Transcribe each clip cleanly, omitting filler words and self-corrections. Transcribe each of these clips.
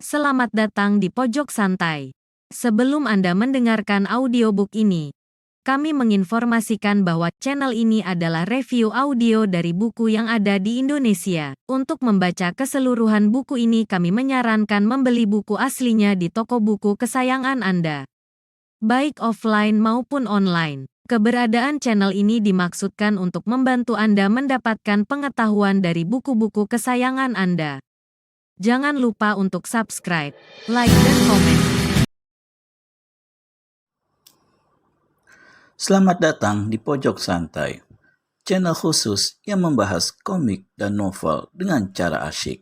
Selamat datang di Pojok Santai. Sebelum Anda mendengarkan audiobook ini, kami menginformasikan bahwa channel ini adalah review audio dari buku yang ada di Indonesia. Untuk membaca keseluruhan buku ini, kami menyarankan membeli buku aslinya di toko buku kesayangan Anda, baik offline maupun online. Keberadaan channel ini dimaksudkan untuk membantu Anda mendapatkan pengetahuan dari buku-buku kesayangan Anda. Jangan lupa untuk subscribe, like, dan komen. Selamat datang di Pojok Santai, channel khusus yang membahas komik dan novel dengan cara asyik.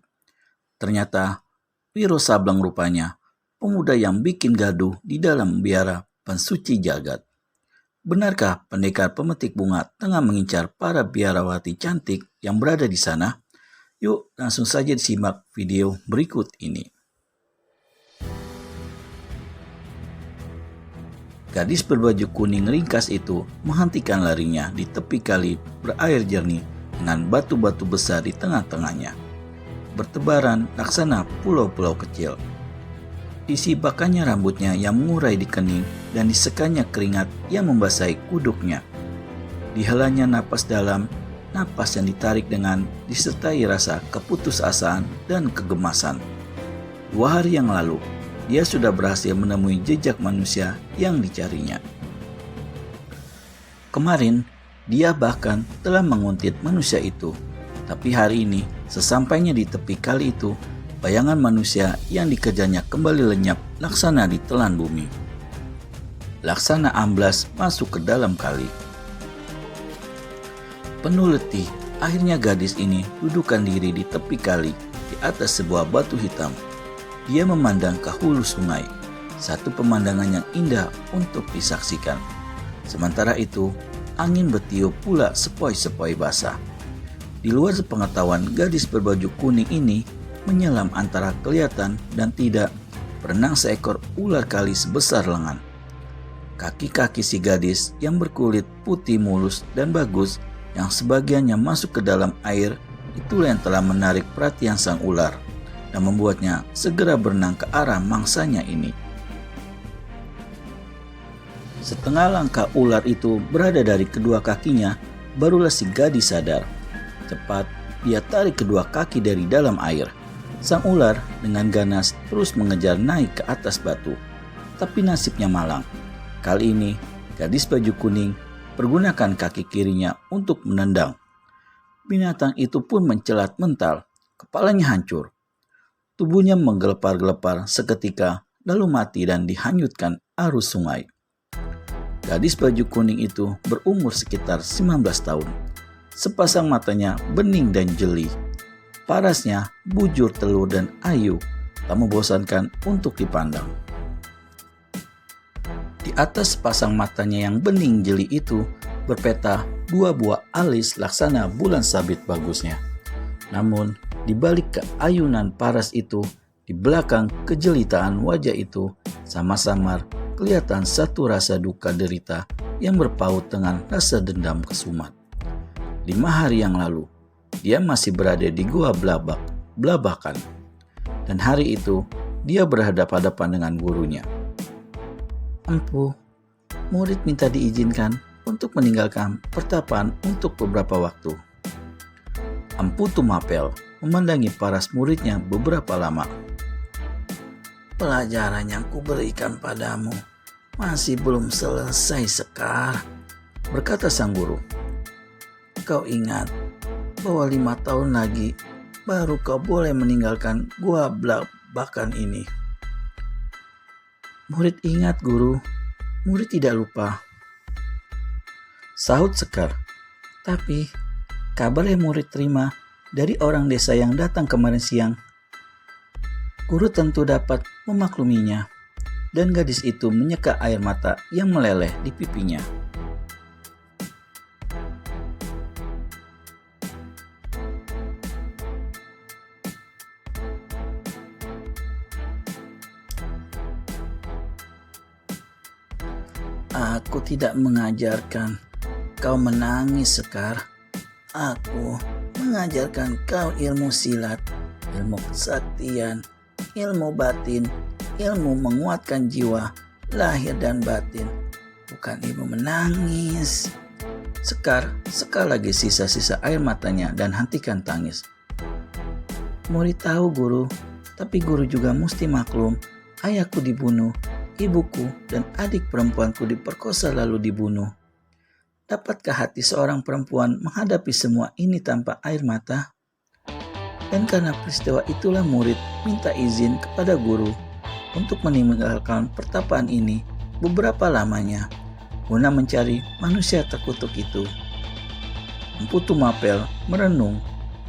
Ternyata, Wiro Sableng rupanya pemuda yang bikin gaduh di dalam biara pensuci jagat. Benarkah pendekar pemetik bunga tengah mengincar para biarawati cantik yang berada di sana? Yuk langsung saja disimak video berikut ini. Gadis berbaju kuning ringkas itu menghentikan larinya di tepi kali berair jernih dengan batu-batu besar di tengah-tengahnya, bertebaran laksana pulau-pulau kecil. Disibakannya rambutnya yang mengurai di kening dan disekanya keringat yang membasahi kuduknya. Dihelanya napas dalam, napas yang ditarik dengan disertai rasa keputusasaan dan kegemasan. 2 hari yang lalu, dia sudah berhasil menemui jejak manusia yang dicarinya. Kemarin, dia bahkan telah menguntit manusia itu. Tapi hari ini, sesampainya di tepi kali itu, bayangan manusia yang dikejarnya kembali lenyap laksana ditelan bumi. Laksana amblas masuk ke dalam kali. Penuh letih, akhirnya gadis ini dudukkan diri di tepi kali di atas sebuah batu hitam. Dia memandang ke hulu sungai, satu pemandangan yang indah untuk disaksikan. Sementara itu, angin bertiup pula sepoi-sepoi basah. Di luar sepengetahuan, gadis berbaju kuning ini menyelam antara kelihatan dan tidak berenang seekor ular kali sebesar lengan. Kaki-kaki si gadis yang berkulit putih mulus dan bagus, yang sebagiannya masuk ke dalam air, itulah yang telah menarik perhatian sang ular dan membuatnya segera berenang ke arah mangsanya ini. Setengah langkah ular itu berada dari kedua kakinya, barulah si gadis sadar. Cepat dia tarik kedua kaki dari dalam air. Sang ular dengan ganas terus mengejar naik ke atas batu. Tapi nasibnya malang. Kali ini gadis baju kuning pergunakan kaki kirinya untuk menendang. Binatang itu pun mencelat mental, kepalanya hancur. Tubuhnya menggelepar-gelepar seketika, lalu mati dan dihanyutkan arus sungai. Gadis baju kuning itu berumur sekitar 19 tahun. Sepasang matanya bening dan jeli. Parasnya bujur telur dan ayu, tak membosankan untuk dipandang. Di atas sepasang matanya yang bening jeli itu berpeta 2 buah alis laksana bulan sabit bagusnya. Namun di balik keayunan paras itu, di belakang kejelitaan wajah itu, sama-samar kelihatan satu rasa duka derita yang berpaut dengan rasa dendam kesumat. 5 hari yang lalu, dia masih berada di gua Blabakan, dan hari itu dia berhadapan-hadapan dengan gurunya. "Empu, murid minta diizinkan untuk meninggalkan pertapaan untuk beberapa waktu." Empu Tumapel memandangi paras muridnya beberapa lama. "Pelajaran yang kuberikan padamu masih belum selesai, Sekar," berkata sang guru. "Kau ingat bahwa 5 tahun lagi baru kau boleh meninggalkan gua Blabakan ini." "Murid ingat, guru. Murid tidak lupa," sahut Sekar. "Tapi kabar yang murid terima dari orang desa yang datang kemarin siang, guru tentu dapat memakluminya." Dan gadis itu menyeka air mata yang meleleh di pipinya. "Aku tidak mengajarkan kau menangis, Sekar. Aku mengajarkan kau ilmu silat, ilmu kesaktian, ilmu batin, ilmu menguatkan jiwa, lahir dan batin, bukan ilmu menangis. Sekar lagi sisa-sisa air matanya dan hentikan tangis. Murid tahu guru, tapi guru juga mesti maklum. Ayahku dibunuh, ibuku dan adik perempuanku diperkosa lalu dibunuh. Dapatkah hati seorang perempuan menghadapi semua ini tanpa air mata? Dan karena peristiwa itulah murid minta izin kepada guru untuk meninggalkan pertapaan ini beberapa lamanya, guna mencari manusia terkutuk itu. Empu Tumapel merenung,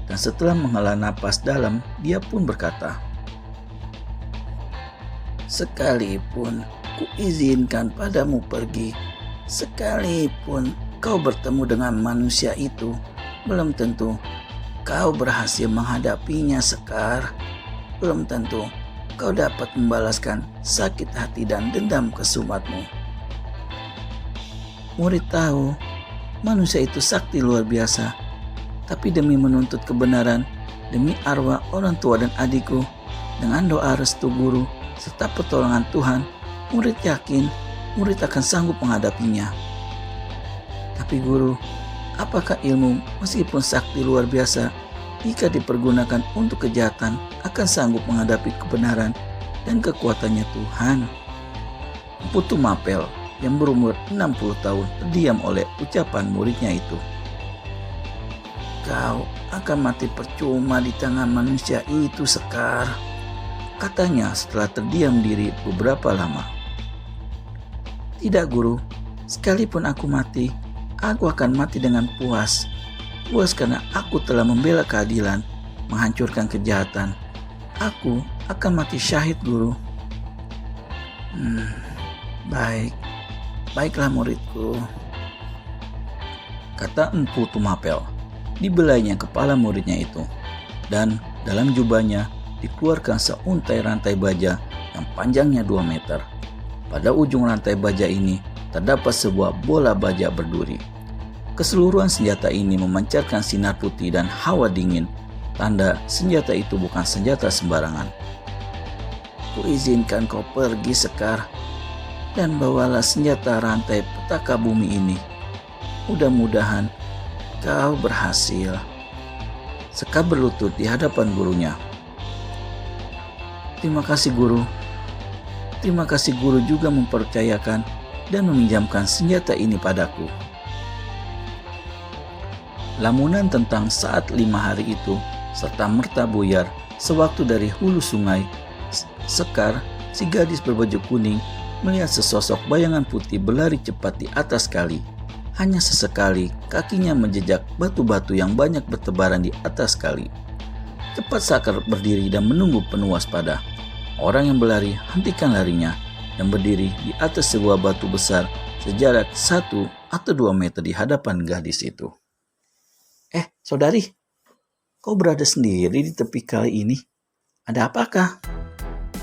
dan setelah menghela napas dalam, dia pun berkata, "Sekalipun kuizinkan padamu pergi, sekalipun kau bertemu dengan manusia itu, belum tentu kau berhasil menghadapinya, Sekar. Belum tentu kau dapat membalaskan sakit hati dan dendam kesumatmu." Murid tahu manusia itu sakti luar biasa, tapi demi menuntut kebenaran, demi arwah orang tua dan adikku, dengan doa restu guru serta pertolongan Tuhan, murid yakin murid akan sanggup menghadapinya. Tapi guru, apakah ilmu meskipun sakti luar biasa, jika dipergunakan untuk kejahatan akan sanggup menghadapi kebenaran dan kekuatannya Tuhan? Empu Tumapel yang berumur 60 tahun terdiam oleh ucapan muridnya itu. "Kau akan mati percuma di tangan manusia itu, Sekar," katanya setelah terdiam diri beberapa lama. "Tidak guru, sekalipun aku mati, aku akan mati dengan puas. Puas karena aku telah membela keadilan, menghancurkan kejahatan. Aku akan mati syahid, guru." Baiklah muridku," kata Empu Tumapel. Dibelainya kepala muridnya itu, dan dalam jubahnya dikeluarkan seuntai rantai baja yang panjangnya 2 meter. Pada ujung rantai baja ini terdapat sebuah bola baja berduri. Keseluruhan senjata ini memancarkan sinar putih dan hawa dingin, tanda senjata itu bukan senjata sembarangan. "Kuizinkan kau pergi, Sekar, dan bawalah senjata rantai petaka bumi ini. Mudah-mudahan kau berhasil." Sekar berlutut di hadapan gurunya. "Terima kasih guru. Terima kasih guru juga mempercayakan dan meminjamkan senjata ini padaku." Lamunan tentang saat 5 hari itu serta merta buyar sewaktu dari hulu sungai, Sekar, si gadis berbaju kuning, melihat sesosok bayangan putih berlari cepat di atas kali. Hanya sesekali kakinya menjejak batu-batu yang banyak bertebaran di atas kali. Cepat Sekar berdiri dan menunggu penuh waspada. Orang yang berlari hentikan larinya dan berdiri di atas sebuah batu besar sejarak 1 atau 2 meter di hadapan gadis itu. Saudari, kau berada sendiri di tepi kali ini. Ada apakah?"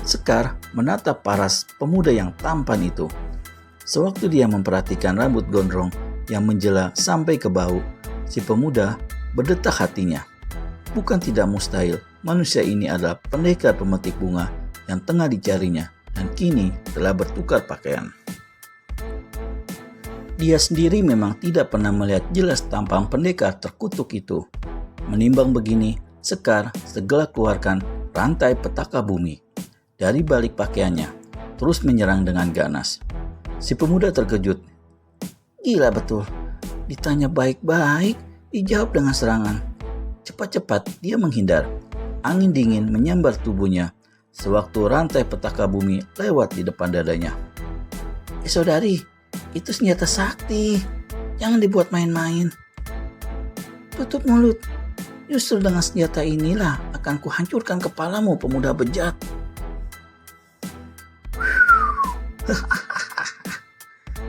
Sekar menatap paras pemuda yang tampan itu. Sewaktu dia memperhatikan rambut gondrong yang menjela sampai ke bahu, si pemuda berdetak hatinya. Bukan tidak mustahil manusia ini adalah pendekar pemetik bunga yang tengah dicarinya dan kini telah bertukar pakaian. Dia sendiri memang tidak pernah melihat jelas tampang pendekar terkutuk itu. Menimbang begini, Sekar segera keluarkan rantai petaka bumi dari balik pakaiannya, terus menyerang dengan ganas. Si pemuda terkejut. Gila betul, ditanya baik-baik, dijawab dengan serangan. Cepat-cepat dia menghindar. Angin dingin menyambar tubuhnya sewaktu rantai petaka bumi lewat di depan dadanya. Saudari, itu senjata sakti. Jangan dibuat main-main. Tutup mulut. Justru dengan senjata inilah akan kuhancurkan kepalamu, pemuda bejat.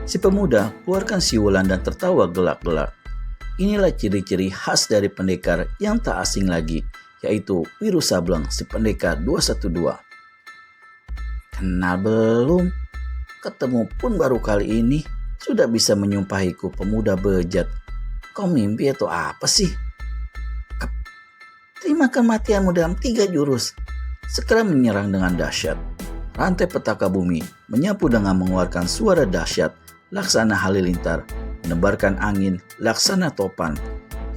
Si pemuda keluarkan siulan dan tertawa gelak-gelak. Inilah ciri-ciri khas dari pendekar yang tak asing lagi, yaitu Wiru Sableng, si pendekar 212. Kenal belum? Ketemu pun baru kali ini, sudah bisa menyumpahiku, pemuda bejat. Kau mimpi atau apa sih? Terima kematianmu dalam 3 jurus. segera menyerang dengan dahsyat. Rantai petaka bumi menyapu dengan mengeluarkan suara dahsyat laksana halilintar, menebarkan angin laksana topan,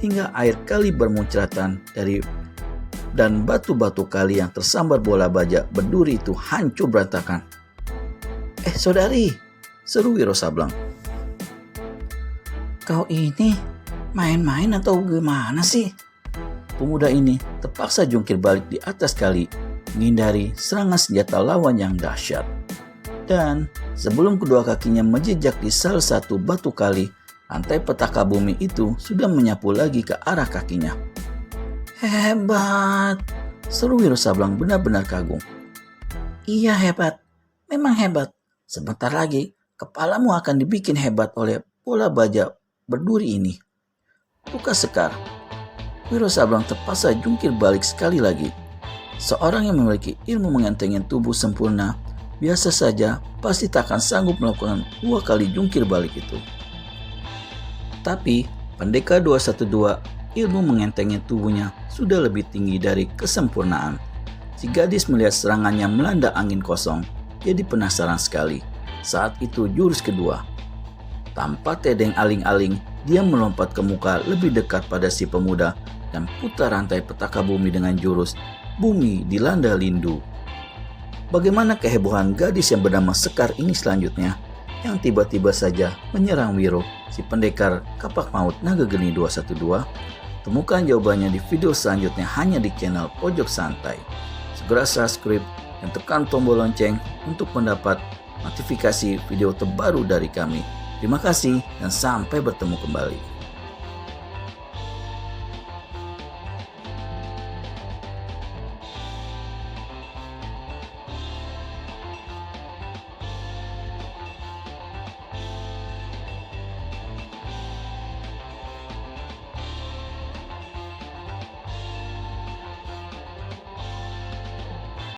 hingga air kali bermuncratan dan batu-batu kali yang tersambar bola baja berduri itu hancur berantakan. Saudari, seru Wiro Sableng. Kau ini main-main atau gimana sih? Pemuda ini terpaksa jungkir balik di atas kali, menghindari serangan senjata lawan yang dahsyat. Dan sebelum kedua kakinya menjejak di salah satu batu kali, rantai petaka bumi itu sudah menyapu lagi ke arah kakinya. Hebat, seru Wiro Sableng benar-benar kagum. Iya hebat, memang hebat. Sebentar lagi kepalamu akan dibikin hebat oleh bola baja berduri ini. Tukas sekar. Wiro Sableng terpaksa jungkir balik sekali lagi. Seorang yang memiliki ilmu mengentengin tubuh sempurna biasa saja pasti tak akan sanggup melakukan 2 kali jungkir balik itu. Tapi Pendekar 212 ilmu mengentengin tubuhnya sudah lebih tinggi dari kesempurnaan. Si gadis melihat serangannya melanda angin kosong, jadi penasaran sekali. Saat itu jurus kedua. Tanpa tedeng aling-aling, dia melompat ke muka lebih dekat pada si pemuda dan putar rantai petaka bumi dengan jurus Bumi Dilanda Lindu. Bagaimana kehebohan gadis yang bernama Sekar ini selanjutnya, yang tiba-tiba saja menyerang Wiro, si pendekar kapak maut Naga Geni 212? Temukan jawabannya di video selanjutnya hanya di channel Pojok Santai. Segera subscribe dan tekan tombol lonceng untuk mendapat notifikasi video terbaru dari kami. Terima kasih dan sampai bertemu kembali.